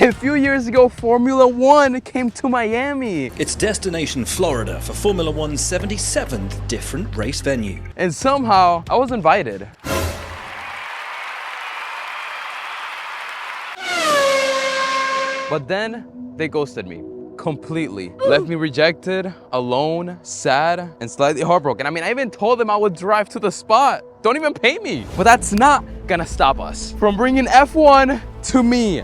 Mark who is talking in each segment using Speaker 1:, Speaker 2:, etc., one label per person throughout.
Speaker 1: A few years ago, Formula One came to Miami.
Speaker 2: It's destination Florida for Formula One's 77th different race venue.
Speaker 1: And somehow, I was invited. But then, they ghosted me. Completely. Left me rejected, alone, sad, and slightly heartbroken. I mean, I even told them I would drive to the spot. Don't even pay me. But that's not gonna stop us from bringing F1 to me.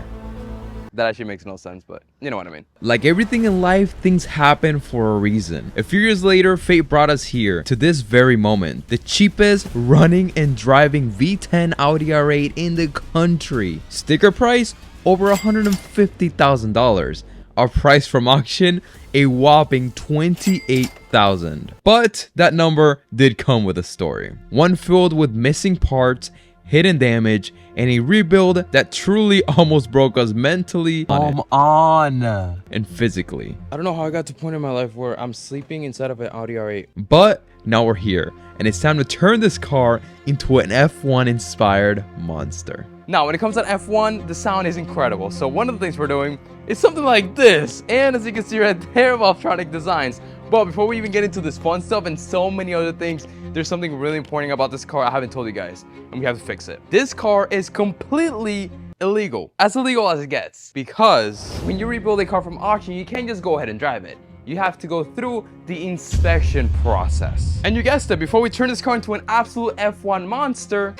Speaker 1: That actually makes no sense, but you know what I mean.
Speaker 3: Like everything in life, things happen for a reason. A few years later, fate brought us here to this very moment. The cheapest running and driving V10 Audi R8 in the country. Sticker price, over $150,000. Our price from auction, a whopping $28,000. But that number did come with a story. One filled with missing parts, hidden damage, and a rebuild that truly almost broke us mentally and physically.
Speaker 1: I don't know how I got to a point in my life where I'm sleeping inside of an Audi R8.
Speaker 3: But now we're here, and it's time to turn this car into an F1 inspired monster.
Speaker 1: Now, when it comes to F1, the sound is incredible. So one of the things we're doing is something like this. And as you can see right there, valvetronic designs. But before we even get into this fun stuff and so many other things, there's something really important about this car I haven't told you guys, and we have to fix it. This car is completely illegal. As illegal as it gets. Because when you rebuild a car from auction, you can't just go ahead and drive it. You have to go through the inspection process. And you guessed it, before we turn this car into an absolute F1 monster,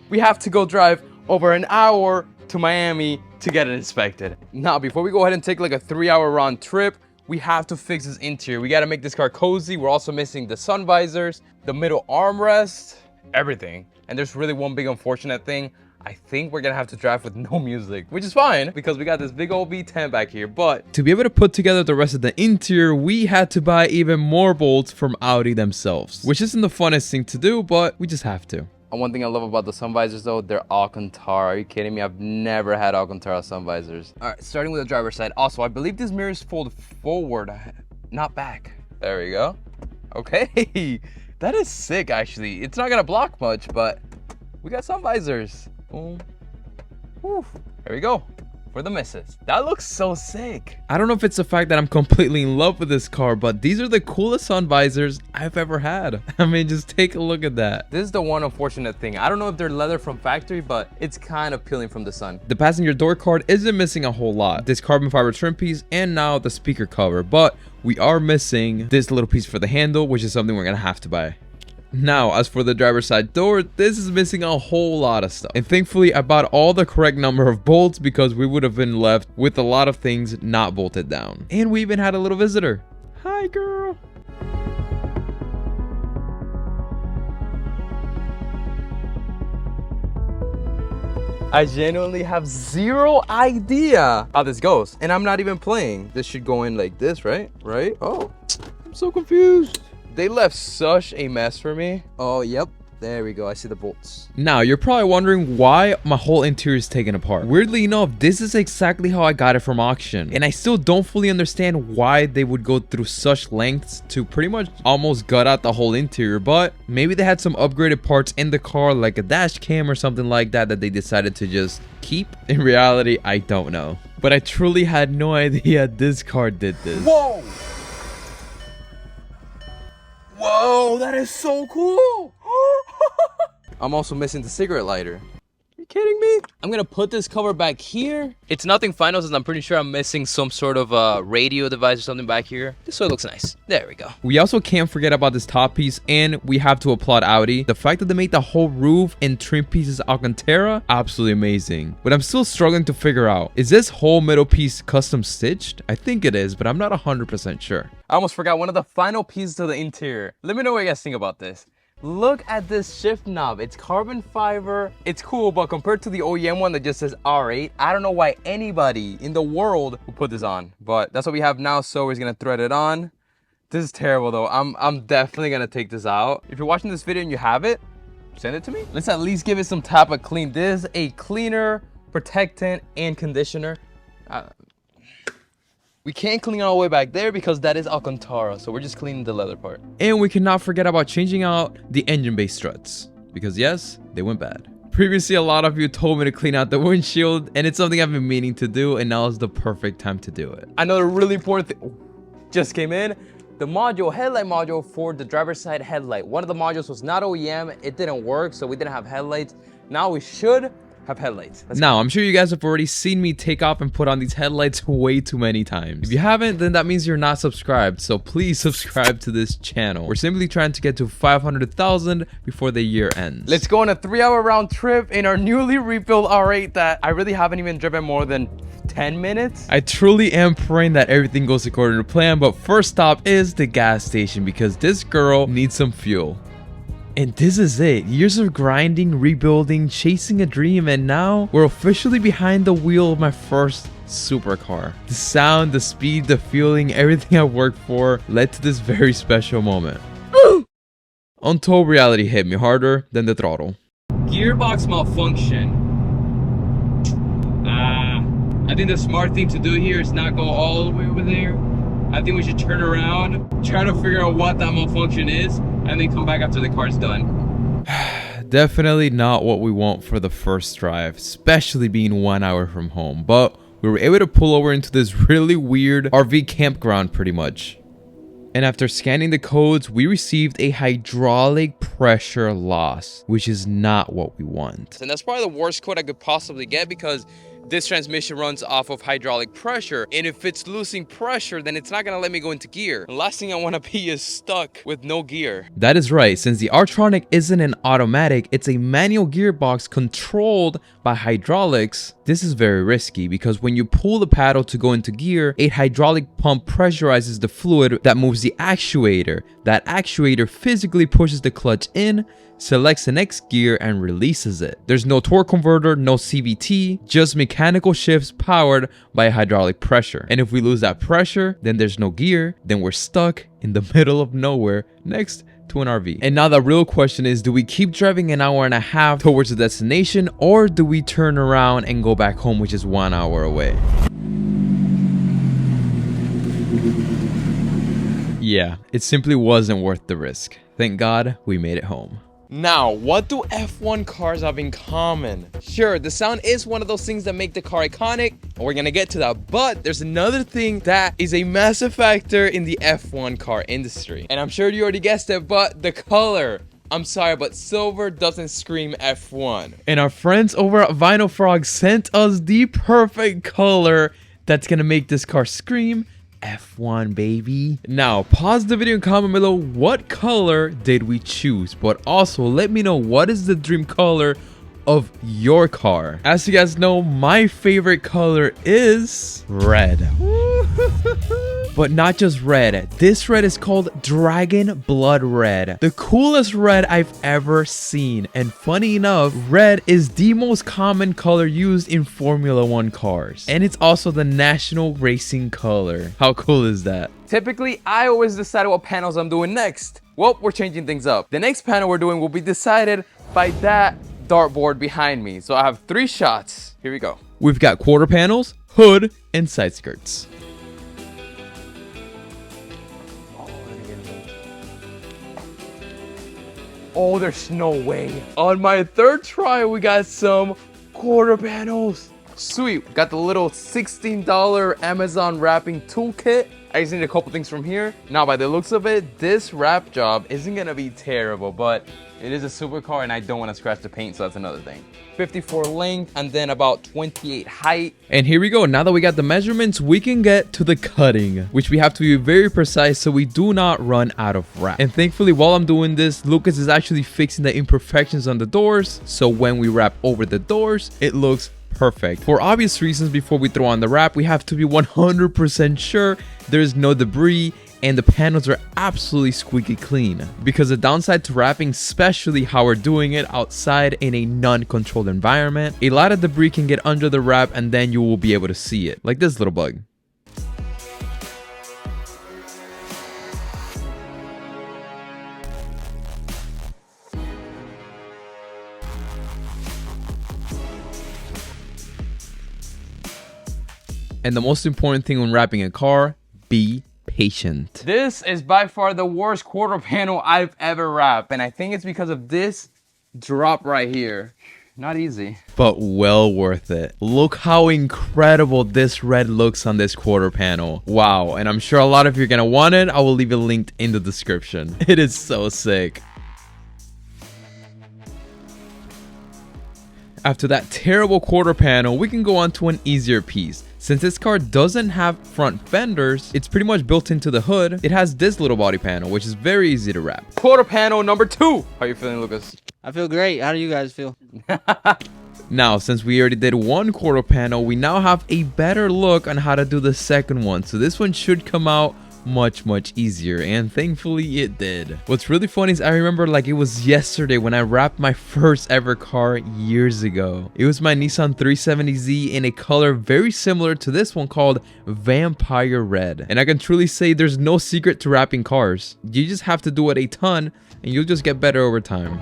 Speaker 1: we have to go drive over an hour to Miami to get it inspected. Now, before we go ahead and take like a 3-hour round trip, we have to fix this interior. We got to make this car cozy. We're also missing the sun visors, the middle armrest, everything. And there's really one big unfortunate thing. I think we're gonna have to drive with no music, which is fine because we got this big old V10 back here. But
Speaker 3: to be able to put together the rest of the interior, we had to buy even more bolts from Audi themselves, which isn't the funnest thing to do, but we just have to.
Speaker 1: And one thing I love about the sun visors though, they're Alcantara. Are you kidding me? I've never had Alcantara sun visors. All right, starting with the driver's side. Also, I believe these mirrors fold forward, not back. There we go. Okay, that is sick actually. It's not gonna block much, but we got sun visors. Boom. Whew. There we go. For the misses. That looks so sick.
Speaker 3: I don't know if it's the fact that I'm completely in love with this car, but these are the coolest sun visors I've ever had. I mean, just take a look at that.
Speaker 1: This is the one unfortunate thing. I don't know if they're leather from factory, but it's kind of peeling from the sun.
Speaker 3: The passenger door card isn't missing a whole lot. This carbon fiber trim piece and now the speaker cover, but we are missing this little piece for the handle, which is something we're gonna have to buy. Now, as for the driver's side door, this is missing a whole lot of stuff. And thankfully, I bought all the correct number of bolts because we would have been left with a lot of things not bolted down. And we even had a little visitor. Hi, girl.
Speaker 1: I genuinely have zero idea how this goes. And I'm not even playing. This should go in like this, right? Right? Oh, I'm so confused. They left such a mess for me. Oh, yep. There we go. I see the bolts.
Speaker 3: Now, you're probably wondering why my whole interior is taken apart. Weirdly enough, this is exactly how I got it from auction. And I still don't fully understand why they would go through such lengths to pretty much almost gut out the whole interior. But maybe they had some upgraded parts in the car, like a dash cam or something like that, that they decided to just keep. In reality, I don't know. But I truly had no idea this car did this.
Speaker 1: Whoa! Whoa, that is so cool. I'm also missing the cigarette lighter. Are you kidding me? I'm gonna put this cover back here. It's nothing final since I'm pretty sure I'm missing some sort of radio device or something back here. This way looks nice. There we go.
Speaker 3: We also can't forget about this top piece, and we have to applaud Audi. The fact that they made the whole roof and trim pieces Alcantara, absolutely amazing. But I'm still struggling to figure out, is this whole middle piece custom stitched? I think it is, but I'm not 100% sure.
Speaker 1: I almost forgot one of the final pieces of the interior. Let me know what you guys think about this. Look at this shift knob. It's carbon fiber. It's cool, but compared to the OEM one that just says R8, I don't know why anybody in the world would put this on. But that's what we have now, so we're just gonna thread it on. This is terrible though. I'm definitely gonna take this out. If you're watching this video and you have it, send it to me. Let's at least give it some type of clean. This is a cleaner, protectant, and conditioner. We can't clean all the way back there because that is Alcantara, so we're just cleaning the leather part.
Speaker 3: And we cannot forget about changing out the engine bay struts, because yes, they went bad. Previously, a lot of you told me to clean out the windshield, and it's something I've been meaning to do, and now is the perfect time to do it.
Speaker 1: Another really important thing just came in. The headlight module for the driver's side headlight. One of the modules was not OEM. It didn't work, so we didn't have headlights. Now we should have headlights.
Speaker 3: Now, I'm sure you guys have already seen me take off and put on these headlights way too many times. If you haven't, then that means you're not subscribed, so please subscribe to this channel. We're simply trying to get to 500,000 before the year ends.
Speaker 1: Let's go on a 3-hour round trip in our newly rebuilt R8 that I really haven't even driven more than 10 minutes.
Speaker 3: I truly am praying that everything goes according to plan, but first stop is the gas station because this girl needs some fuel. And this is it. Years of grinding, rebuilding, chasing a dream, and now we're officially behind the wheel of my first supercar. The sound, the speed, the feeling, everything I worked for led to this very special moment. Until reality hit me harder than the throttle.
Speaker 1: Gearbox malfunction. I think the smart thing to do here is not go all the way over there. I think we should turn around, try to figure out what that malfunction is, and then come back after the car's done.
Speaker 3: Definitely not what we want for the first drive, especially being 1 hour from home. But we were able to pull over into this really weird RV campground pretty much. And after scanning the codes, we received a hydraulic pressure loss, which is not what we want.
Speaker 1: And that's probably the worst code I could possibly get because this transmission runs off of hydraulic pressure, and if it's losing pressure, then it's not gonna let me go into gear. The last thing I want to be is stuck with no gear.
Speaker 3: That is right. Since the R-tronic isn't an automatic, it's a manual gearbox controlled by hydraulics. This is very risky because when you pull the paddle to go into gear, a hydraulic pump pressurizes the fluid that moves the actuator. That actuator physically pushes the clutch in, selects the next gear, and releases it. There's no torque converter, no CVT, just mechanical shifts powered by hydraulic pressure. And if we lose that pressure, then there's no gear, then we're stuck in the middle of nowhere next to an RV. And now the real question is, do we keep driving an hour and a half towards the destination, or do we turn around and go back home, which is 1 hour away? Yeah, it simply wasn't worth the risk. Thank God we made it home.
Speaker 1: Now, what do F1 cars have in common? Sure, the sound is one of those things that make the car iconic, and we're gonna get to that, but there's another thing that is a massive factor in the F1 car industry. And I'm sure you already guessed it, but the color. I'm sorry, but silver doesn't scream F1.
Speaker 3: And our friends over at Vinyl Frog sent us the perfect color that's gonna make this car scream F1, baby. Now, pause the video and comment below what color did we choose, but also let me know what is the dream color of your car. As you guys know, my favorite color is red. But not just red. This red is called Dragon Blood Red. The coolest red I've ever seen. And funny enough, red is the most common color used in Formula 1 cars. And it's also the national racing color. How cool is that?
Speaker 1: Typically, I always decide what panels I'm doing next. Well, we're changing things up. The next panel we're doing will be decided by that dartboard behind me. So I have 3 shots. Here we go.
Speaker 3: We've got quarter panels, hood, and side skirts.
Speaker 1: Oh, there's no way. On my 3rd try, we got some quarter panels. Sweet. Got the little $16 Amazon wrapping toolkit. I just need a couple things from here. Now, by the looks of it, this wrap job isn't gonna be terrible, but it is a supercar and I don't want to scratch the paint, so that's another thing. 54 length and then about 28 height.
Speaker 3: And here we go. Now that we got the measurements, we can get to the cutting, which we have to be very precise so we do not run out of wrap. And thankfully, while I'm doing this, Lucas is actually fixing the imperfections on the doors, so when we wrap over the doors, it looks perfect. For obvious reasons, before we throw on the wrap, we have to be 100% sure there's no debris and the panels are absolutely squeaky clean. Because the downside to wrapping, especially how we're doing it outside in a non-controlled environment, a lot of debris can get under the wrap and then you will be able to see it, like this little bug. And the most important thing when wrapping a car, be patient.
Speaker 1: This is by far the worst quarter panel I've ever wrapped, and I think it's because of this drop right here. not easy.
Speaker 3: But well worth it. Look how incredible this red looks on this quarter panel. Wow, and I'm sure a lot of you are gonna want it. I will leave it linked in the description. It is so sick. After that terrible quarter panel, we can go on to an easier piece. Since this car doesn't have front fenders, it's pretty much built into the hood. It has this little body panel, which is very easy to wrap.
Speaker 1: Quarter panel number 2. How you feeling, Lucas?
Speaker 4: I feel great. How do you guys feel?
Speaker 3: Now, since we already did one quarter panel, we now have a better look on how to do the second one. So this one should come out much easier, and thankfully it did. What's really funny is I remember like it was yesterday when I wrapped my first ever car years ago. It was my Nissan 370Z in a color very similar to this one called Vampire Red. And I can truly say there's no secret to wrapping cars. You just have to do it a ton and you'll just get better over time.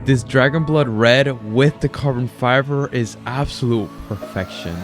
Speaker 3: This Dragon Blood Red with the carbon fiber is absolute perfection.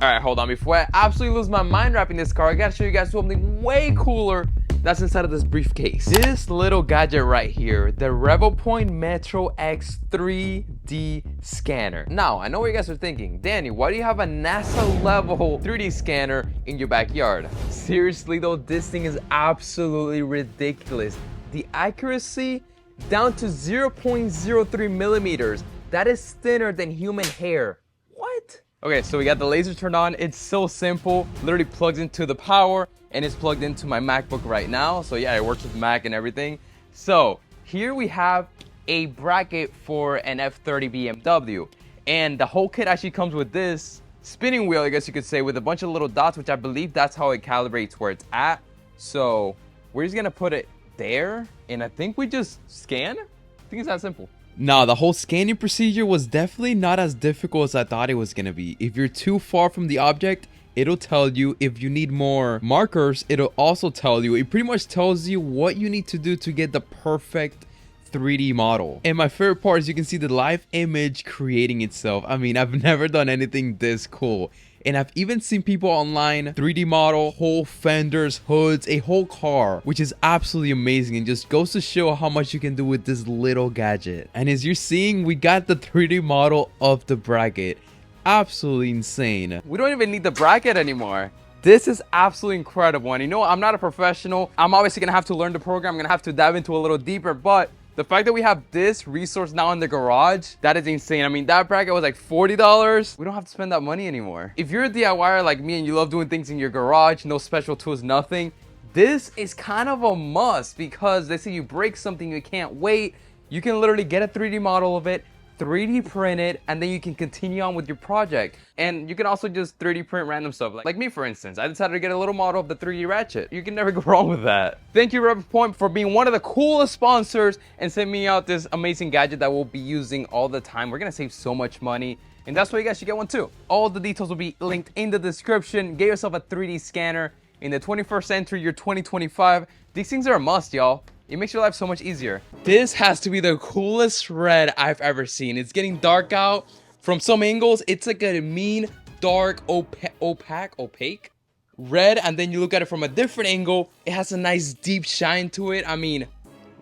Speaker 1: Alright, hold on. Before I absolutely lose my mind wrapping this car, I gotta show you guys something way cooler that's inside of this briefcase. This little gadget right here, the RevoPoint Metro X 3D scanner. Now, I know what you guys are thinking. Danny, why do you have a NASA level 3D scanner in your backyard? Seriously though, this thing is absolutely ridiculous. The accuracy down to 0.03 millimeters. That is thinner than human hair. What? Okay, so we got the laser turned on. It's so simple. Literally plugs into the power and it's plugged into my MacBook right now. So yeah, it works with Mac and everything. So here we have a bracket for an F30 BMW. And the whole kit actually comes with this spinning wheel, I guess you could say, with a bunch of little dots, which I believe that's how it calibrates where it's at. So we're just gonna put it there. And I think we just scan. I think it's that simple.
Speaker 3: Now, the whole scanning procedure was definitely not as difficult as I thought it was going to be. If you're too far from the object, it'll tell you. If you need more markers, it'll also tell you. It pretty much tells you what you need to do to get the perfect 3D model. And my favorite part is you can see the live image creating itself. I mean, I've never done anything this cool. And I've even seen people online 3D model whole fenders, hoods, a whole car, which is absolutely amazing and just goes to show how much you can do with this little gadget. And as you're seeing, we got the 3D model of the bracket. Absolutely insane.
Speaker 1: We don't even need the bracket anymore. This is absolutely incredible. And you know what? I'm not a professional. I'm obviously gonna have to learn the program. I'm gonna have to dive into a little deeper, but the fact that we have this resource now in the garage, that is insane. I mean, that bracket was like $40. We don't have to spend that money anymore. If you're a DIYer like me and you love doing things in your garage, no special tools, nothing, this is kind of a must, because they say you break something, you can't wait. You can literally get a 3D model of it, 3D print it, and then you can continue on with your project. And you can also just 3D print random stuff. Like me, for instance, I decided to get a little model of the 3D ratchet. You can never go wrong with that. Thank you, RevoPoint, for being one of the coolest sponsors and sending me out this amazing gadget that we'll be using all the time. We're gonna save so much money, and that's why you guys should get one too. All the details will be linked in the description. Get yourself a 3D scanner in the 21st century, year 2025. These things are a must, y'all. It makes your life so much easier. This has to be the coolest red I've ever seen. It's getting dark out. From some angles, it's like a mean, dark, opaque red. And then you look at it from a different angle, it has a nice deep shine to it. I mean,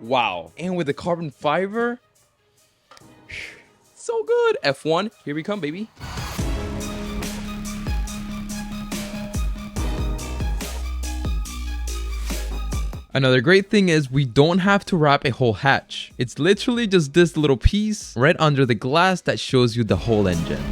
Speaker 1: wow. And with the carbon fiber, so good. F1, here we come, baby.
Speaker 3: Another great thing is we don't have to wrap a whole hatch. It's literally just this little piece right under the glass that shows you the whole engine.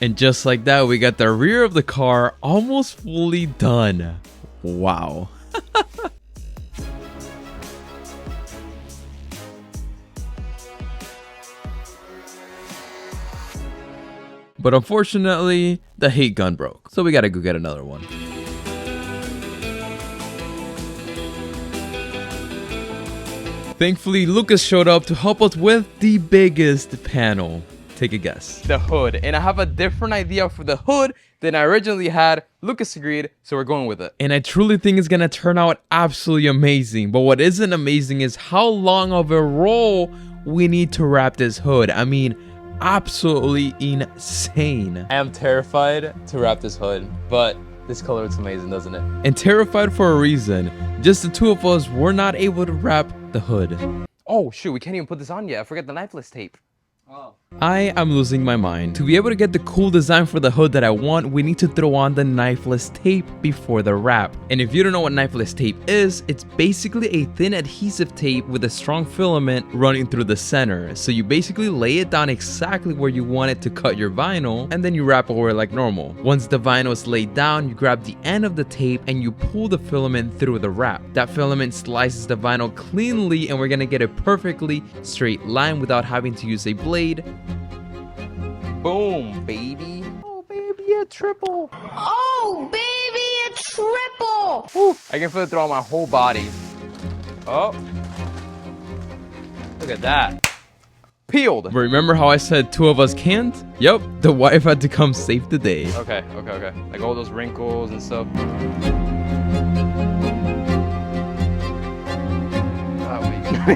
Speaker 3: And just like that, we got the rear of the car almost fully done. Wow. But unfortunately, the heat gun broke, so we gotta go get another one. Thankfully, Lucas showed up to help us with the biggest panel. Take a guess.
Speaker 1: The hood. And I have a different idea for the hood than I originally had. Lucas agreed, so we're going with it.
Speaker 3: And I truly think it's gonna turn out absolutely amazing. But what isn't amazing is how long of a roll we need to wrap this hood. I mean, absolutely insane.
Speaker 1: I am terrified to wrap this hood, but this color looks amazing, doesn't it?
Speaker 3: And terrified for a reason. Just the two of us were not able to wrap the hood.
Speaker 1: Oh shoot, we can't even put this on yet. I forgot the knifeless tape.
Speaker 3: I am losing my mind. To be able to get the cool design for the hood that I want, we need to throw on the knifeless tape before the wrap. And if you don't know what knifeless tape is, it's basically a thin adhesive tape with a strong filament running through the center. So you basically lay it down exactly where you want it to cut your vinyl, and then you wrap over it like normal. Once the vinyl is laid down, you grab the end of the tape and you pull the filament through the wrap. That filament slices the vinyl cleanly, and we're gonna get a perfectly straight line without having to use a blade.
Speaker 1: Boom, baby. Oh, baby, a triple.
Speaker 5: Oh, baby, a triple!
Speaker 1: Whew, I can feel it throughout my whole body. Oh. Look at that. Peeled.
Speaker 3: Remember how I said two of us can't? Yep, the wife had to come save the day.
Speaker 1: Okay. Like all those wrinkles and stuff. Oh, wait. I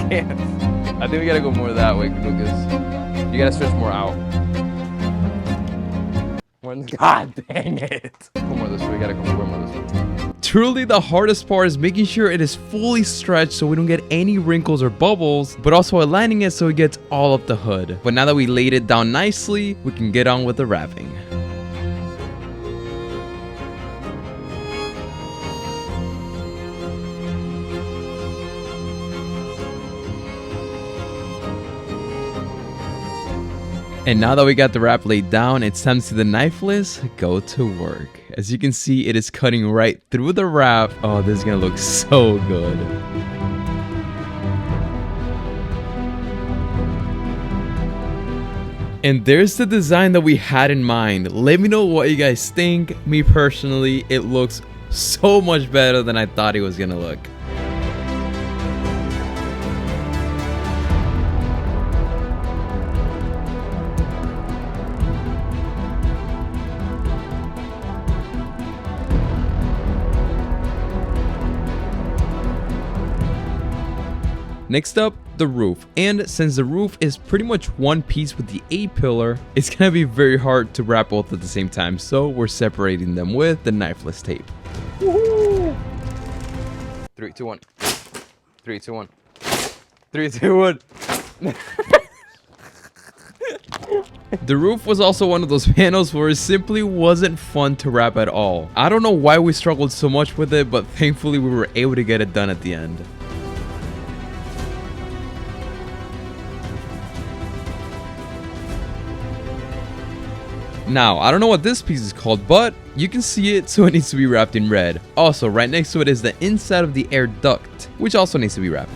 Speaker 1: can't. I think we gotta go more that way, Lucas. You gotta stretch more out. God dang it. Go more this way. We gotta go more this way.
Speaker 3: Truly, the hardest part is making sure it is fully stretched so we don't get any wrinkles or bubbles, but also aligning it so it gets all up the hood. But now that we laid it down nicely, we can get on with the wrapping. And now that we got the wrap laid down, it's time to see the knifeless go to work. As you can see, it is cutting right through the wrap. Oh, this is gonna look so good. And there's the design that we had in mind. Let me know what you guys think. Me personally, it looks so much better than I thought it was gonna look. Next up, the roof. And since the roof is pretty much one piece with the A-pillar, it's gonna be very hard to wrap both at the same time, so we're separating them with the knifeless tape.
Speaker 1: Woohoo! 3, 2, 1. 3, 2, 1. 3, 2, 1.
Speaker 3: The roof was also one of those panels where it simply wasn't fun to wrap at all. I don't know why we struggled so much with it, but thankfully we were able to get it done at the end. Now, I don't know what this piece is called, but you can see it, so it needs to be wrapped in red. Also, right next to it is the inside of the air duct, which also needs to be wrapped.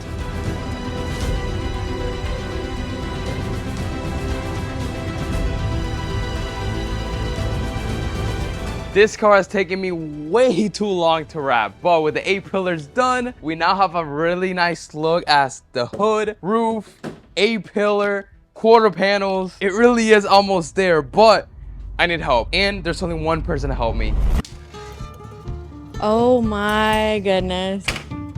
Speaker 1: This car has taken me way too long to wrap, but with the A-pillars done, we now have a really nice look as the hood, roof, A-pillar, quarter panels. It really is almost there, but I need help, and there's only one person to help me.
Speaker 6: Oh my goodness.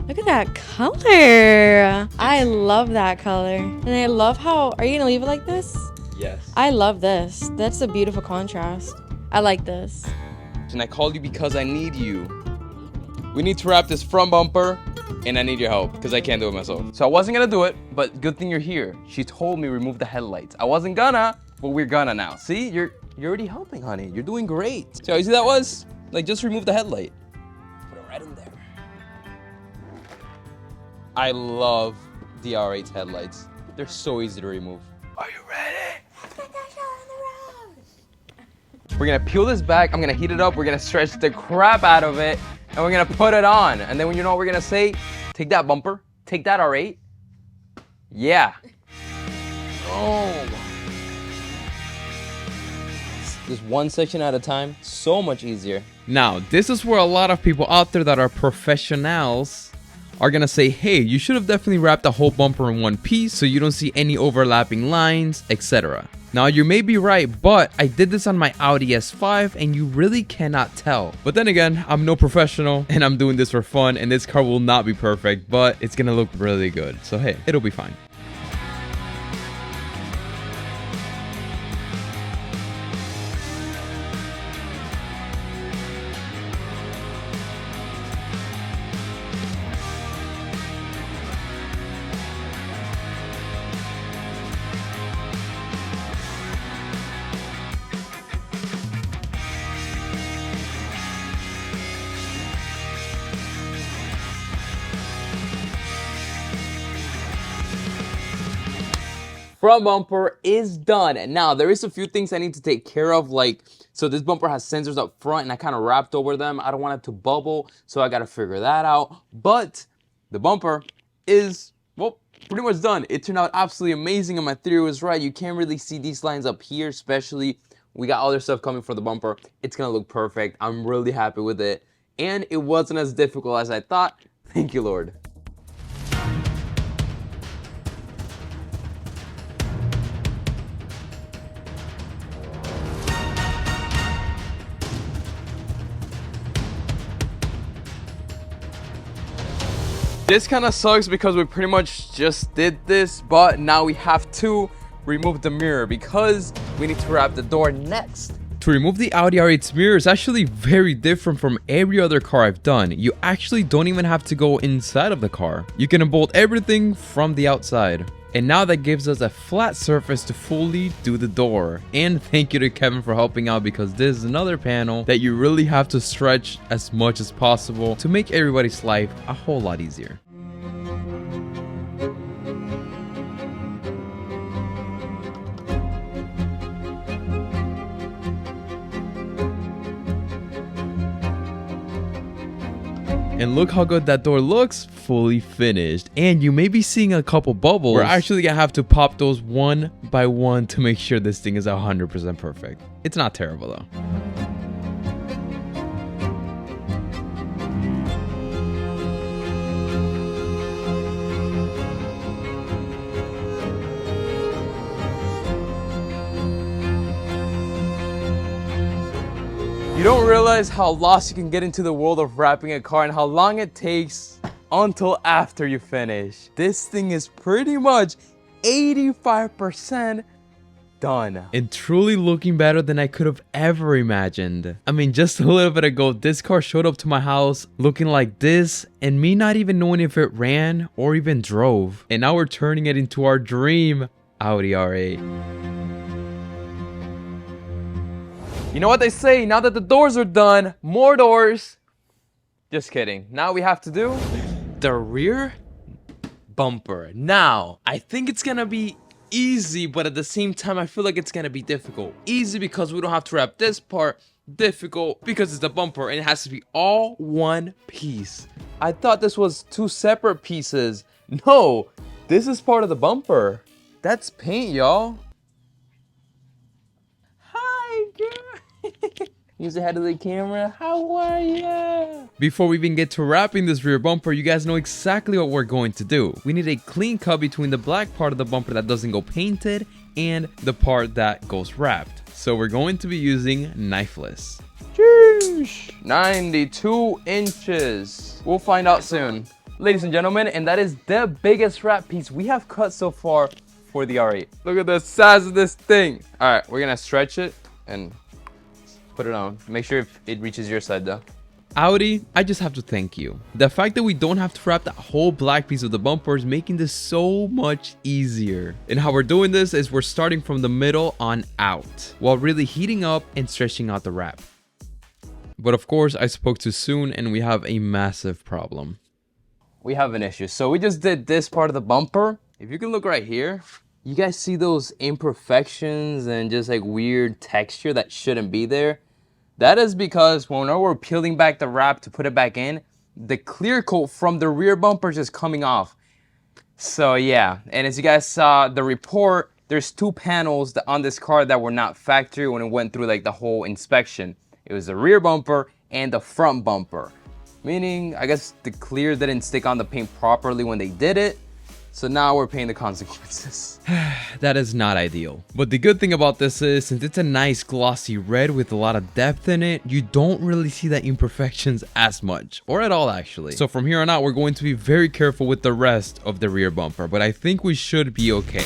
Speaker 6: Look at that color. I love that color. And I love how, are you gonna leave it like this?
Speaker 1: Yes.
Speaker 6: I love this. That's a beautiful contrast. I like this.
Speaker 1: And I called you because I need you. We need to wrap this front bumper, and I need your help because I can't do it myself. So I wasn't gonna do it, but good thing you're here. She told me remove the headlights. I wasn't gonna, but we're gonna now. See, you're already helping, honey. You're doing great. See how easy that was? Like, just remove the headlight. Put it right in there. I love the R8's headlights. They're so easy to remove. Are you ready? We're gonna peel this back. I'm gonna heat it up. We're gonna stretch the crap out of it, and we're gonna put it on. And then when you know what we're gonna say, take that bumper, take that R8. Yeah. Oh. Just one section at a time, so much easier.
Speaker 3: Now, this is where a lot of people out there that are professionals are gonna say, hey, you should have definitely wrapped the whole bumper in one piece so you don't see any overlapping lines, etc. Now you may be right, but I did this on my Audi S5 and you really cannot tell. But then again, I'm no professional and I'm doing this for fun, and this car will not be perfect, but it's gonna look really good. So hey, it'll be fine.
Speaker 1: Front bumper is done. And now there is a few things I need to take care of, like, so this bumper has sensors up front and I kind of wrapped over them. I don't want it to bubble, so I got to figure that out. But the bumper is, well, pretty much done. It turned out absolutely amazing and my theory was right. You can't really see these lines up here, especially. We got other stuff coming for the bumper. It's gonna look perfect. I'm really happy with it. And it wasn't as difficult as I thought. Thank you, Lord. This kind of sucks because we pretty much just did this, but now we have to remove the mirror because we need to wrap the door next.
Speaker 3: To remove the Audi R8's mirror is actually very different from every other car I've done. You actually don't even have to go inside of the car. You can unbolt everything from the outside. And now that gives us a flat surface to fully do the door. And thank you to Kevin for helping out, because this is another panel that you really have to stretch as much as possible to make everybody's life a whole lot easier. And look how good that door looks, fully finished. And you may be seeing a couple bubbles. We're actually gonna have to pop those one by one to make sure this thing is 100% perfect. It's not terrible though.
Speaker 1: You don't realize how lost you can get into the world of wrapping a car and how long it takes until after you finish. This thing is pretty much 85% done.
Speaker 3: And truly looking better than I could have ever imagined. I mean, just a little bit ago, this car showed up to my house looking like this, and me not even knowing if it ran or even drove. And now we're turning it into our dream Audi R8.
Speaker 1: You know what they say, now that the doors are done, more doors. Just kidding. Now we have to do the rear bumper. Now, I think it's gonna be easy, but at the same time, I feel like it's gonna be difficult. Easy because we don't have to wrap this part. Difficult because it's the bumper and it has to be all one piece. I thought this was two separate pieces. No, this is part of the bumper. That's paint, y'all. Hi, girl. Use the head of the camera. How are ya?
Speaker 3: Before we even get to wrapping this rear bumper, you guys know exactly what we're going to do. We need a clean cut between the black part of the bumper that doesn't go painted and the part that goes wrapped. So we're going to be using knifeless.
Speaker 1: Sheesh. 92 inches. We'll find out soon. Ladies and gentlemen, and that is the biggest wrap piece we have cut so far for the R8. Look at the size of this thing. All right, we're gonna stretch it and put it on. Make sure it reaches your side though.
Speaker 3: Audi, I just have to thank you. The fact that we don't have to wrap that whole black piece of the bumper is making this so much easier. And how we're doing this is we're starting from the middle on out, while really heating up and stretching out the wrap. But of course, I spoke too soon and we have a massive problem.
Speaker 1: We have an issue. So we just did this part of the bumper. If you can look right here, you guys see those imperfections and just like weird texture that shouldn't be there? That is because when we're peeling back the wrap to put it back in, the clear coat from the rear bumper is just coming off. So yeah, and as you guys saw the report, there's two panels on this car that were not factory when it went through like the whole inspection. It was the rear bumper and the front bumper. Meaning, I guess the clear didn't stick on the paint properly when they did it. So now we're paying the consequences.
Speaker 3: That is not ideal. But the good thing about this is, since it's a nice glossy red with a lot of depth in it, you don't really see the imperfections as much, or at all actually. So from here on out, we're going to be very careful with the rest of the rear bumper, but I think we should be okay.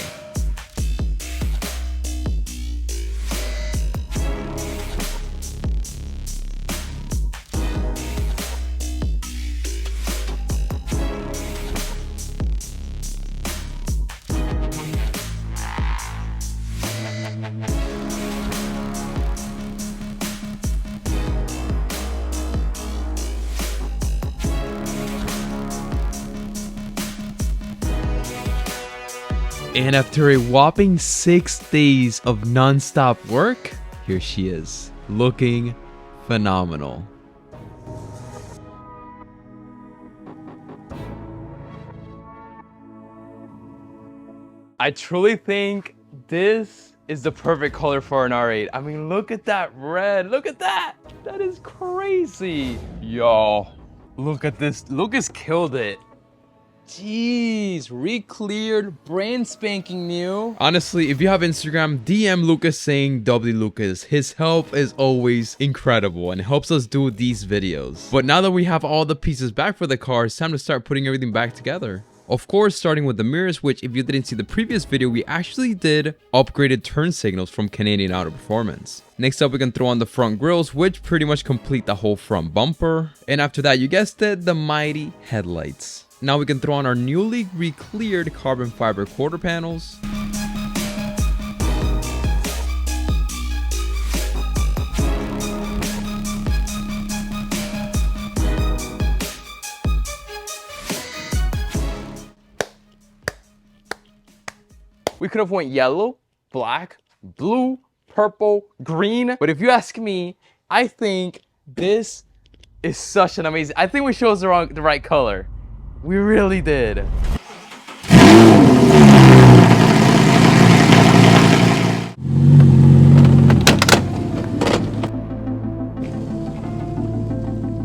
Speaker 3: And after a whopping 6 days of non-stop work, here she is, looking phenomenal.
Speaker 1: I truly think this is the perfect color for an R8. I mean, look at that red. Look at that. That is crazy. Yo, look at this. Lucas killed it. Jeez, re-cleared, brand spanking new.
Speaker 3: Honestly, if you have Instagram, DM Lucas saying W Lucas. His help is always incredible and helps us do these videos. But now that we have all the pieces back for the car, it's time to start putting everything back together. Of course, starting with the mirrors, which if you didn't see the previous video, we actually did upgraded turn signals from Canadian Auto Performance. Next up, we can throw on the front grills, which pretty much complete the whole front bumper. And after that, you guessed it, the mighty headlights. Now we can throw on our newly re-cleared carbon fiber quarter panels.
Speaker 1: We could have went yellow, black, blue, purple, green. But if you ask me, I think this is such an amazing. I think we chose the right color. We really did.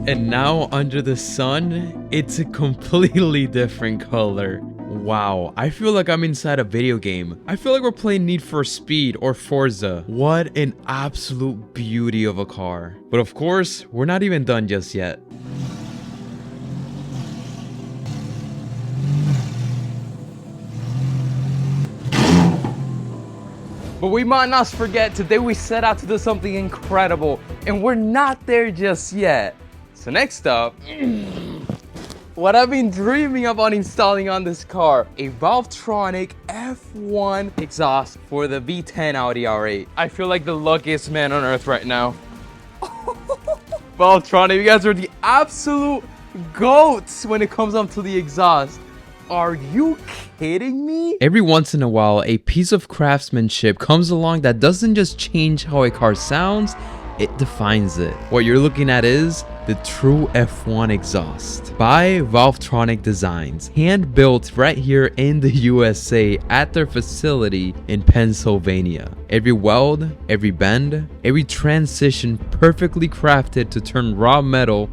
Speaker 3: And now under the sun, it's a completely different color. Wow, I feel like I'm inside a video game. I feel like we're playing Need for Speed or Forza. What an absolute beauty of a car. But of course, we're not even done just yet.
Speaker 1: But we might not forget, today we set out to do something incredible, and we're not there just yet. So next up, what I've been dreaming about installing on this car, a valvetronic F1 exhaust for the V10 Audi R8. I feel like the luckiest man on earth right now. Valvetronic, you guys are the absolute goats when it comes up to the exhaust. Are you kidding me?
Speaker 3: Every once in a while, a piece of craftsmanship comes along that doesn't just change how a car sounds, it defines it. What you're looking at is the true F1 exhaust by Valvetronic Designs, hand built right here in the USA at their facility in Pennsylvania. Every weld, every bend, every transition perfectly crafted to turn raw metal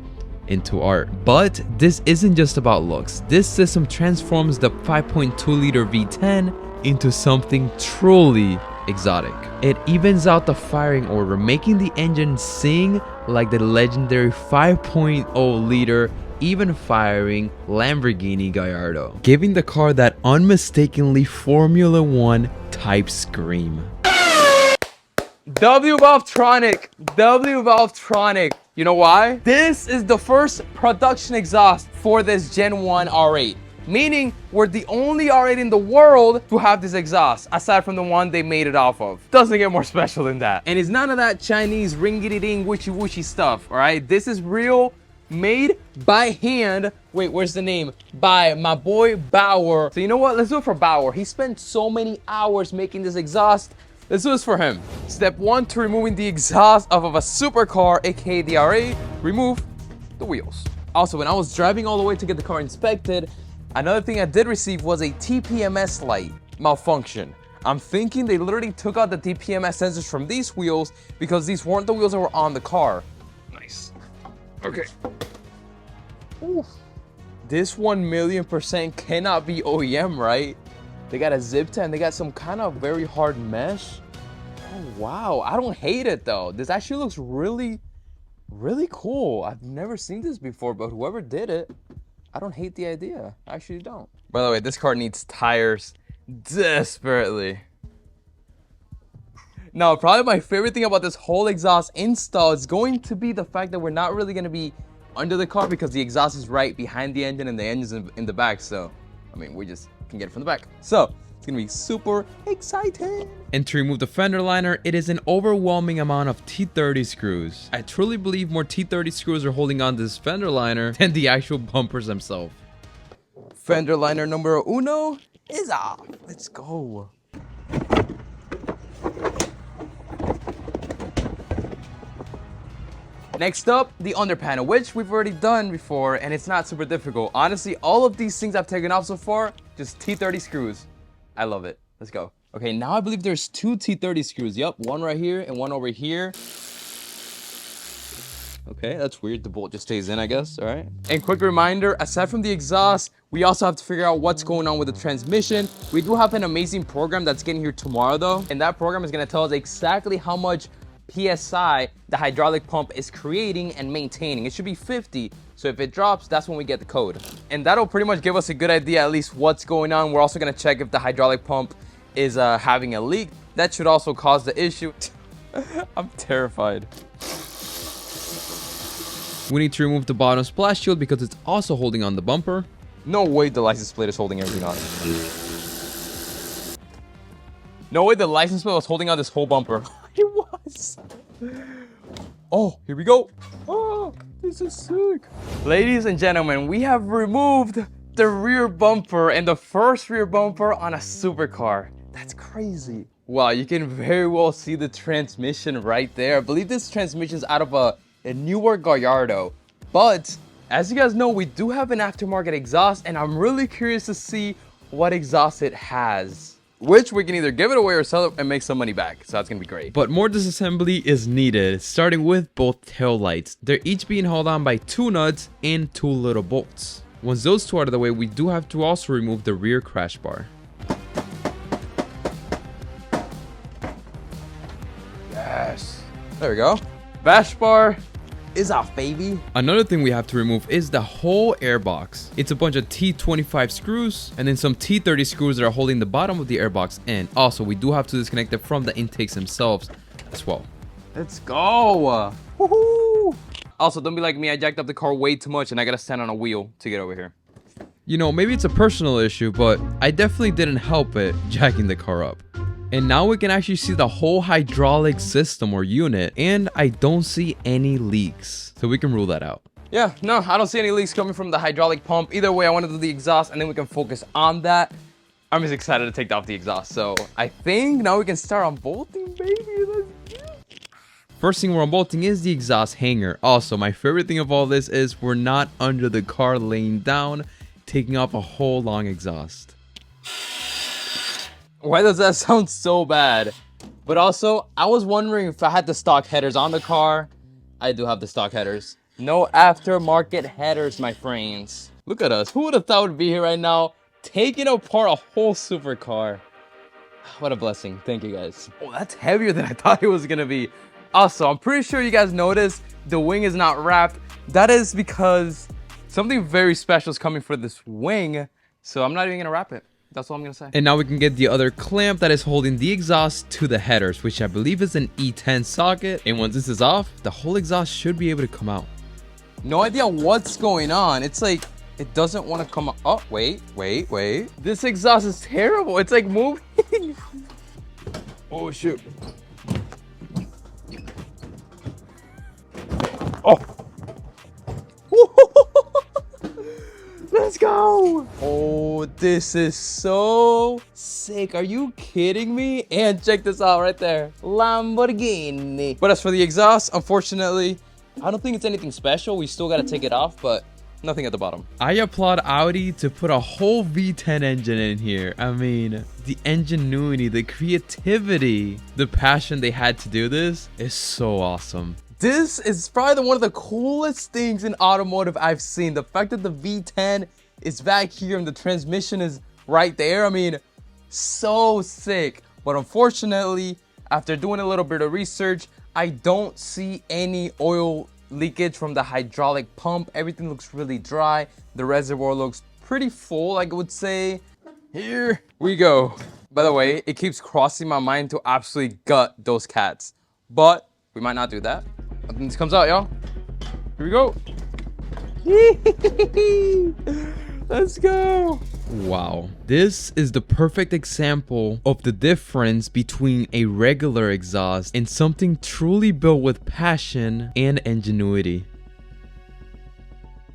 Speaker 3: into art. But this isn't just about looks. This system transforms the 5.2 liter V10 into something truly exotic. It evens out the firing order, making the engine sing like the legendary 5.0 liter even firing Lamborghini Gallardo, giving the car that unmistakably Formula 1 type scream.
Speaker 1: W Valvetronic. You know why? This is the first production exhaust for this Gen 1 R8. Meaning, we're the only R8 in the world to have this exhaust, aside from the one they made it off of. Doesn't get more special than that. And it's none of that Chinese ringity-ding, wishy-washy stuff, all right? This is real, made by hand. Wait, where's the name? By my boy Bauer. So you know what? Let's do it for Bauer. He spent so many hours making this exhaust. Let's do this for him. Step 1 to removing the exhaust off of a supercar, aka the R8, remove the wheels. Also, when I was driving all the way to get the car inspected, another thing I did receive was a TPMS light malfunction. I'm thinking they literally took out the TPMS sensors from these wheels because these weren't the wheels that were on the car. Nice. Okay. Oof. This 1,000,000% cannot be OEM, right? They got a zip tie and they got some kind of very hard mesh. Oh, wow. I don't hate it though. This actually looks really, really cool. I've never seen this before, but whoever did it, I don't hate the idea. I actually don't. By the way, this car needs tires desperately. Now, probably my favorite thing about this whole exhaust install is going to be the fact that we're not really going to be under the car because the exhaust is right behind the engine and the engine's in the back. So, I mean, we just can get it from the back. So, it's going to be super exciting.
Speaker 3: And to remove the fender liner, it is an overwhelming amount of T30 screws. I truly believe more T30 screws are holding on to this fender liner than the actual bumpers themselves.
Speaker 1: Fender liner numero uno is off. Let's go. Next up, the under panel, which we've already done before, and it's not super difficult. Honestly, all of these things I've taken off so far, just T30 screws. I love it. Let's go. Okay, now I believe there's two T30 screws. Yup, one right here and one over here. Okay, that's weird. The bolt just stays in, I guess. All right. And quick reminder, aside from the exhaust, we also have to figure out what's going on with the transmission. We do have an amazing program that's getting here tomorrow, though. And that program is going to tell us exactly how much PSI the hydraulic pump is creating and maintaining. It should be 50. So if it drops, that's when we get the code. And that'll pretty much give us a good idea at least what's going on. We're also going to check if the hydraulic pump is having a leak. That should also cause the issue. I'm terrified.
Speaker 3: We need to remove the bottom splash shield because it's also holding on the bumper.
Speaker 1: No way the license plate is holding everything on. No way the license plate was holding on this whole bumper. It was. Oh, here we go. Oh, this is sick. Ladies and gentlemen, we have removed the rear bumper and the first rear bumper on a supercar. That's crazy. Wow, you can very well see the transmission right there. I believe this transmission is out of a newer Gallardo. But as you guys know, we do have an aftermarket exhaust, and I'm really curious to see what exhaust it has, which we can either give it away or sell it and make some money back. So that's gonna be great.
Speaker 3: But more disassembly is needed, starting with both tail lights. They're each being held on by 2 nuts and 2 little bolts. Once those 2 are out of the way, we do have to also remove the rear crash bar.
Speaker 1: Yes. There we go. Bash bar is off, baby.
Speaker 3: Another thing we have to remove is the whole airbox. It's a bunch of T25 screws and then some T30 screws that are holding the bottom of the airbox in. Also, we do have to disconnect it from the intakes themselves as well.
Speaker 1: Let's go. Woohoo. Also, don't be like me. I jacked up the car way too much and I gotta stand on a wheel to get over here.
Speaker 3: You know, maybe it's a personal issue, but I definitely didn't help it jacking the car up. And now we can actually see the whole hydraulic system or unit, and I don't see any leaks, so we can rule that out.
Speaker 1: Yeah, no, I don't see any leaks coming from the hydraulic pump. Either way, I want to do the exhaust, and then we can focus on that. I'm just excited to take off the exhaust, so I think now we can start unbolting, baby. Let's go.
Speaker 3: First thing we're unbolting is the exhaust hanger. Also, my favorite thing of all this is we're not under the car laying down, taking off a whole long exhaust.
Speaker 1: Why does that sound so bad? But also, I was wondering if I had the stock headers on the car. I do have the stock headers. No aftermarket headers, my friends. Look at us. Who would have thought we'd be here right now taking apart a whole supercar? What a blessing. Thank you, guys. Oh, that's heavier than I thought it was going to be. Also, I'm pretty sure you guys noticed the wing is not wrapped. That is because something very special is coming for this wing. So I'm not even going to wrap it. That's all I'm gonna say.
Speaker 3: And now we can get the other clamp that is holding the exhaust to the headers, which I believe is an E10 socket. And once this is off, the whole exhaust should be able to come out.
Speaker 1: No idea what's going on. It's like, it doesn't want to come out. Oh, wait. This exhaust is terrible. It's like moving. Oh, shoot. Oh. Let's go. Oh, this is so sick. Are you kidding me? And check this out right there. Lamborghini. But as for the exhaust, unfortunately, I don't think it's anything special. We still got to take it off, but nothing at the bottom.
Speaker 3: I applaud Audi to put a whole V10 engine in here. I mean, the ingenuity, the creativity, the passion they had to do this is so awesome.
Speaker 1: This is probably one of the coolest things in automotive I've seen. The fact that the V10 is back here and the transmission is right there. I mean, so sick. But unfortunately, after doing a little bit of research, I don't see any oil leakage from the hydraulic pump. Everything looks really dry. The reservoir looks pretty full, I would say. Here we go. By the way, it keeps crossing my mind to absolutely gut those cats, but we might not do that. I think this comes out, y'all. Here we go. Let's go.
Speaker 3: Wow, this is the perfect example of the difference between a regular exhaust and something truly built with passion and ingenuity.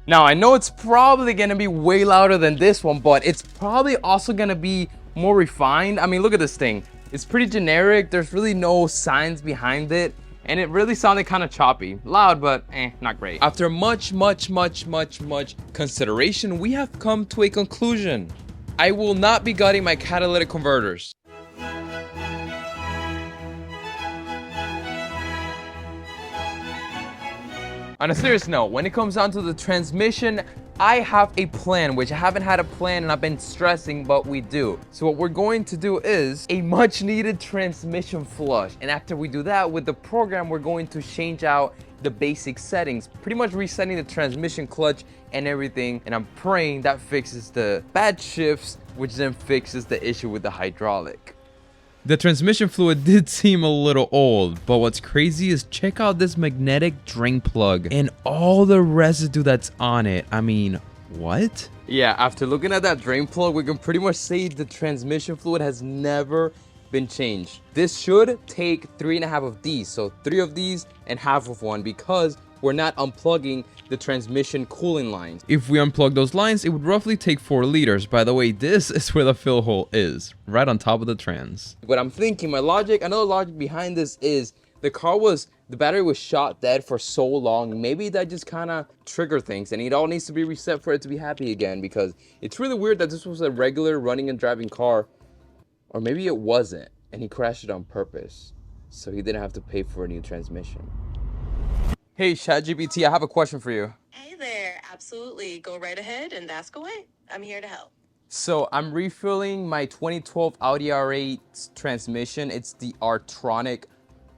Speaker 1: Now, I know it's probably gonna be way louder than this one, but it's probably also gonna be more refined. I mean, look at this thing. It's pretty generic. There's really no signs behind it. And it really sounded kind of choppy. Loud, but not great.
Speaker 3: After much consideration, we have come to a conclusion. I will not be gutting my catalytic converters.
Speaker 1: On a serious note, when it comes down to the transmission, I have a plan, which I haven't had a plan and I've been stressing, but we do. So what we're going to do is a much needed transmission flush. And after we do that with the program, we're going to change out the basic settings, pretty much resetting the transmission clutch and everything. And I'm praying that fixes the bad shifts, which then fixes the issue with the hydraulic.
Speaker 3: The transmission fluid did seem a little old, but what's crazy is check out this magnetic drain plug and all the residue that's on it. I mean, what?
Speaker 1: Yeah, after looking at that drain plug, we can pretty much say the transmission fluid has never been changed. This should take 3.5 of these, so 3 of these and half of one, because we're not unplugging the transmission cooling lines.
Speaker 3: If we unplug those lines, it would roughly take 4 liters. By the way, this is where the fill hole is, right on top of the trans.
Speaker 1: What I'm thinking, another logic behind this is the battery was shot dead for so long. Maybe that just kind of triggered things and it all needs to be reset for it to be happy again, because it's really weird that this was a regular running and driving car, or maybe it wasn't and he crashed it on purpose so he didn't have to pay for a new transmission. Hey ChatGPT, I have a question for you.
Speaker 7: Hey there, absolutely. Go right ahead and ask away. I'm here to help.
Speaker 1: So I'm refilling my 2012 Audi R8 transmission. It's the R8.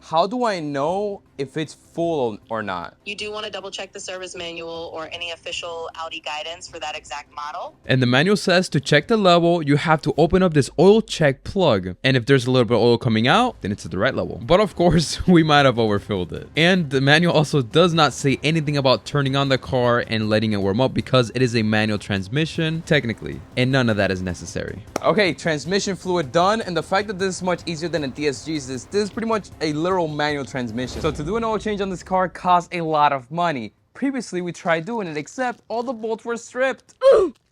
Speaker 1: How do I know if it's full or not?
Speaker 7: You do want to double check the service manual or any official Audi guidance for that exact model.
Speaker 3: And the manual says to check the level, you have to open up this oil check plug. And if there's a little bit of oil coming out, then it's at the right level. But of course, we might have overfilled it. And the manual also does not say anything about turning on the car and letting it warm up, because it is a manual transmission, technically. And none of that is necessary.
Speaker 1: Okay, transmission fluid done. And the fact that this is much easier than a DSG is this is pretty much a literal manual transmission. So to do an oil change on this car costs a lot of money. Previously, we tried doing it, except all the bolts were stripped.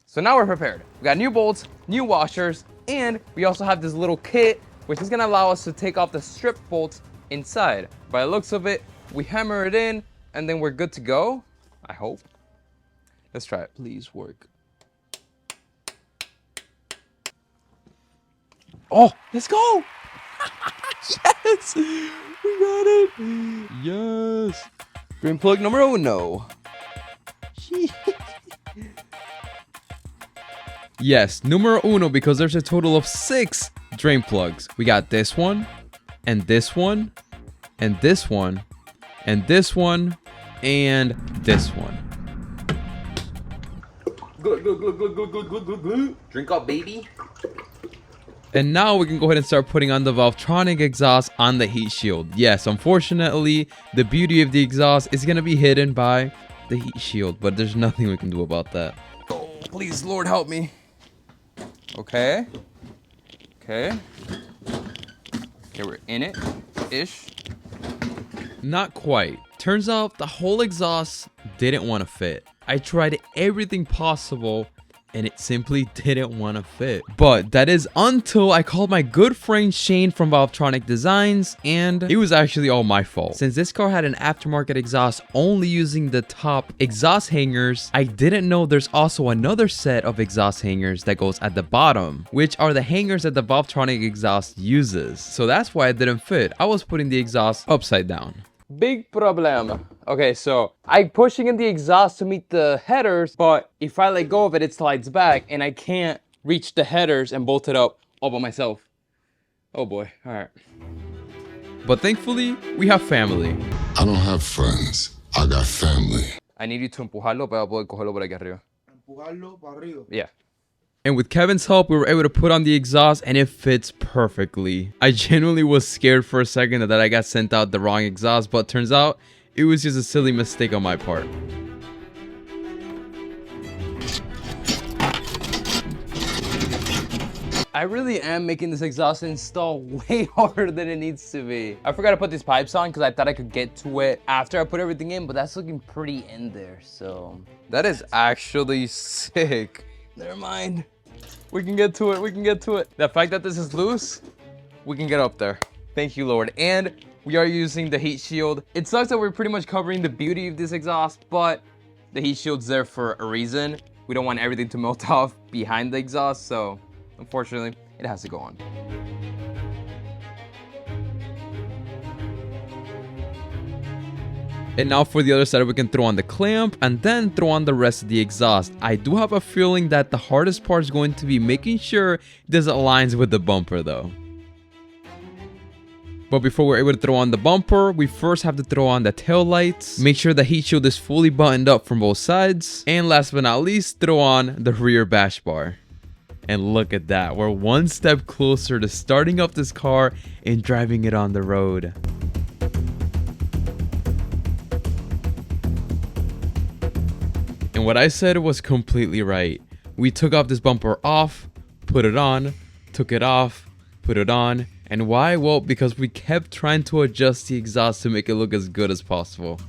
Speaker 1: So now we're prepared. We got new bolts, new washers, and we also have this little kit, which is gonna allow us to take off the stripped bolts inside. By the looks of it, we hammer it in, and then we're good to go. I hope. Let's try it. Please work. Oh, let's go! Yes! We got it! Yes! Drain plug number uno.
Speaker 3: Yes, numero uno, because there's a total of 6 drain plugs. We got this one, and this one, and this one, and this one, and this one.
Speaker 1: Good. Drink up, baby.
Speaker 3: And now we can go ahead and start putting on the valvetronic exhaust on the heat shield. Yes, unfortunately, the beauty of the exhaust is going to be hidden by the heat shield, but there's nothing we can do about that.
Speaker 1: Oh, please, Lord, help me. Okay. Okay, we're in it, ish.
Speaker 3: Not quite. Turns out the whole exhaust didn't want to fit. I tried everything possible and it simply didn't want to fit. But that is until I called my good friend Shane from Valvetronic Designs, and it was actually all my fault. Since this car had an aftermarket exhaust only using the top exhaust hangers, I didn't know there's also another set of exhaust hangers that goes at the bottom, which are the hangers that the Valvetronic exhaust uses. So that's why it didn't fit. I was putting the exhaust upside down.
Speaker 1: Big problem. Okay, so I'm pushing in the exhaust to meet the headers, but if I let go of it, it slides back and I can't reach the headers and bolt it up all by myself. Oh boy, all right.
Speaker 3: But thankfully, we have family.
Speaker 8: I don't have friends. I got family.
Speaker 1: I need you to empujarlo para poder cogerlo por aquí arriba.
Speaker 4: Empujarlo para arriba.
Speaker 1: Yeah.
Speaker 3: And with Kevin's help, we were able to put on the exhaust and it fits perfectly. I genuinely was scared for a second that I got sent out the wrong exhaust, but turns out it was just a silly mistake on my part.
Speaker 1: I really am making this exhaust install way harder than it needs to be. I forgot to put these pipes on because I thought I could get to it after I put everything in, but that's looking pretty in there, so. That is actually sick. Never mind. We can get to it, we can get to it. The fact that this is loose, we can get up there. Thank you, Lord. And we are using the heat shield. It sucks that we're pretty much covering the beauty of this exhaust, but the heat shield's there for a reason. We don't want everything to melt off behind the exhaust, so unfortunately, it has to go on.
Speaker 3: And now for the other side, we can throw on the clamp and then throw on the rest of the exhaust. I do have a feeling that the hardest part is going to be making sure this aligns with the bumper though. But before we're able to throw on the bumper, we first have to throw on the tail lights, make sure the heat shield is fully buttoned up from both sides, and last but not least, throw on the rear bash bar. And look at that, we're one step closer to starting up this car and driving it on the road. And what I said was completely right. We took off this bumper off, put it on, took it off, put it on. And why? Well, because we kept trying to adjust the exhaust to make it look as good as possible.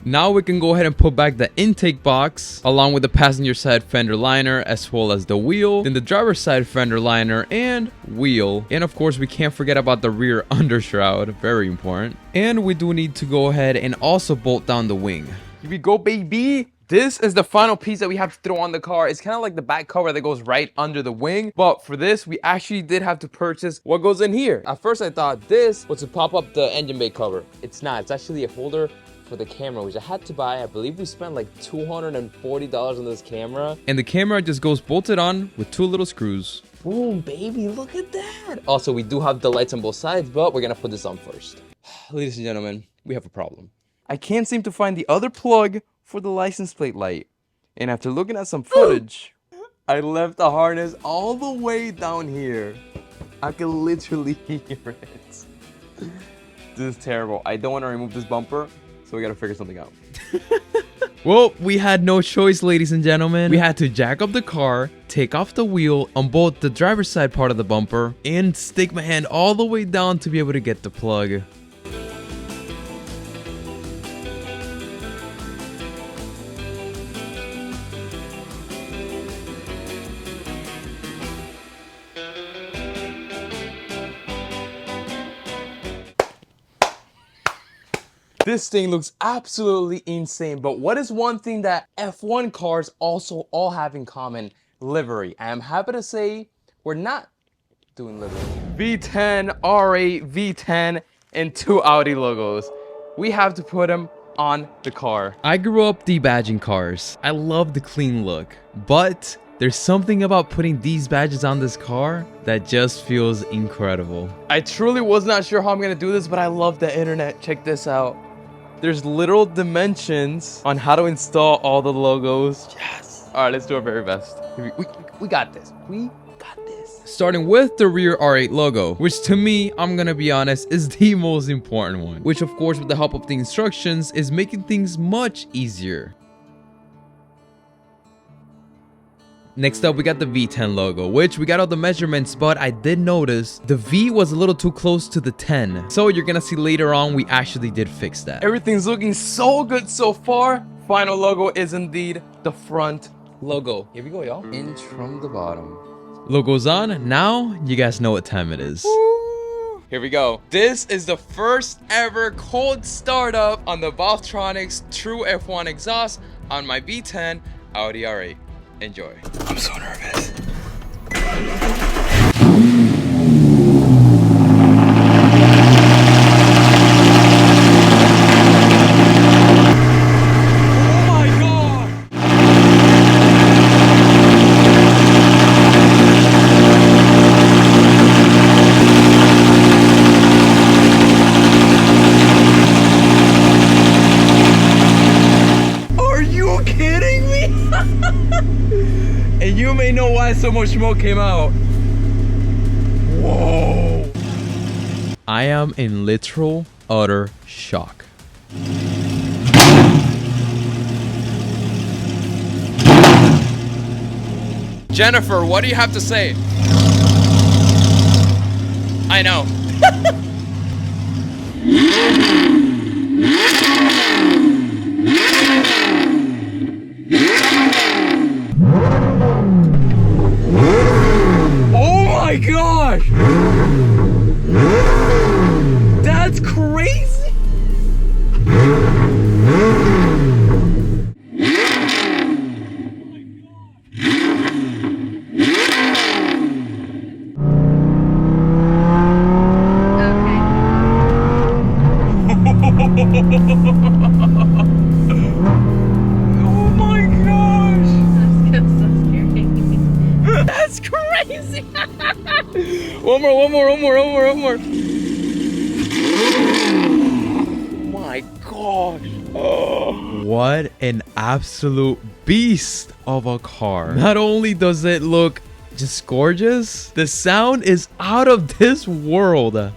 Speaker 3: Now we can go ahead and put back the intake box along with the passenger side fender liner as well as the wheel, then the driver's side fender liner and wheel, and of course we can't forget about the rear undershroud, very important. And we do need to go ahead and also bolt down the wing.
Speaker 1: Here we go, baby. This is the final piece that we have to throw on the car. It's kind of like the back cover that goes right under the wing. But for this, we actually did have to purchase what goes in here. At first, I thought this was to pop up the engine bay cover. It's not. It's actually a holder for the camera, which I had to buy. I believe we spent like $240 on this camera.
Speaker 3: And the camera just goes bolted on with two little screws.
Speaker 1: Boom, baby, look at that. Also, we do have the lights on both sides, but we're gonna put this on first. Ladies and gentlemen, we have a problem. I can't seem to find the other plug for the license plate light. And after looking at some footage, I left the harness all the way down here. I can literally hear it. This is terrible. I don't want to remove this bumper, so we gotta figure something out.
Speaker 3: Well, we had no choice, ladies and gentlemen. We had to jack up the car, take off the wheel, unbolt the driver's side part of the bumper, and stick my hand all the way down to be able to get the plug.
Speaker 1: This thing looks absolutely insane, but what is one thing that F1 cars also all have in common? Livery. I am happy to say we're not doing livery. V10, R8, V10, and 2 Audi logos. We have to put them on the car.
Speaker 3: I grew up debadging cars. I love the clean look, but there's something about putting these badges on this car that just feels incredible.
Speaker 1: I truly was not sure how I'm gonna do this, but I love the internet. Check this out. There's literal dimensions on how to install all the logos. Yes. All right, let's do our very best. We got this. We got this.
Speaker 3: Starting with the rear R8 logo, which to me, I'm gonna be honest, is the most important one. Which of course, with the help of the instructions, is making things much easier. Next up, we got the V10 logo, which we got all the measurements, but I did notice the V was a little too close to the 10. So you're gonna see later on, we actually did fix that.
Speaker 1: Everything's looking so good so far. Final logo is indeed the front logo. Here we go, y'all. Inch from the bottom.
Speaker 3: Logo's on. Now, you guys know what time it is.
Speaker 1: Here we go. This is the first ever cold startup on the Valvetronic's True F1 exhaust on my V10 Audi R8. Enjoy. I'm so nervous. And you may know why so much smoke came out. Whoa.
Speaker 3: I am in literal utter shock.
Speaker 1: Jennifer, what do you have to say? I know. Oh my gosh! That's crazy! Oh my gosh! That's crazy! One more. Oh my gosh! Oh.
Speaker 3: What an absolute beast of a car. Not only does it look just gorgeous, the sound is out of this world.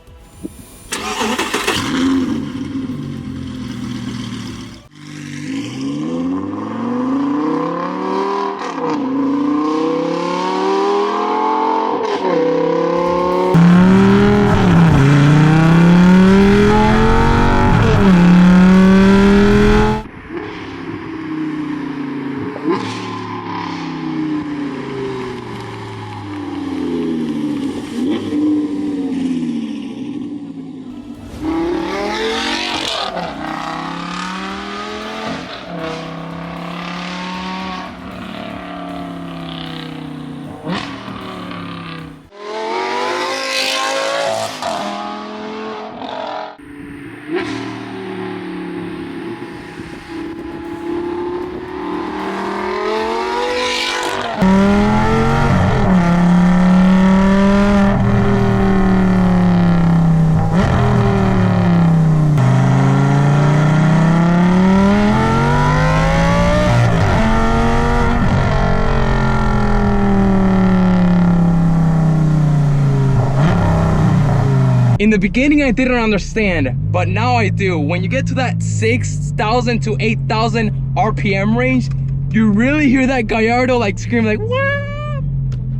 Speaker 1: In the beginning, I didn't understand, but now I do. When you get to that 6,000 to 8,000 RPM range, you really hear that Gallardo like scream like, "What?"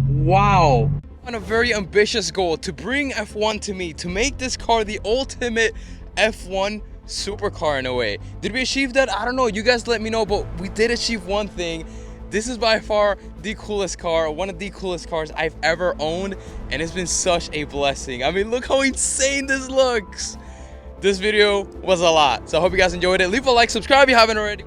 Speaker 1: Wow. On a very ambitious goal to bring F1 to me, to make this car the ultimate F1 supercar in a way. Did we achieve that? I don't know. You guys let me know, but we did achieve one thing. This is by far the coolest car, one of the coolest cars I've ever owned, and it's been such a blessing. I mean, look how insane this looks. This video was a lot, so I hope you guys enjoyed it. Leave a like, subscribe if you haven't already.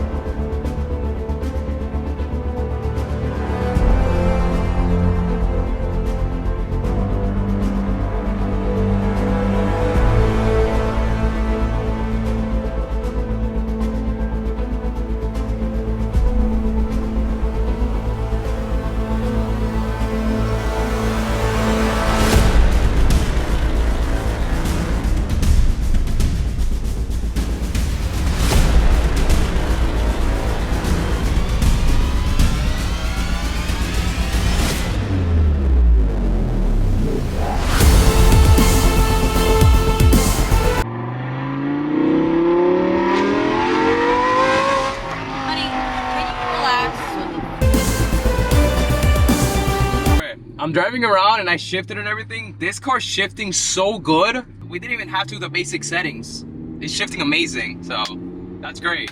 Speaker 1: I'm driving around and I shifted and everything. This car's shifting so good. We didn't even have to do the basic settings. It's shifting amazing, so that's great.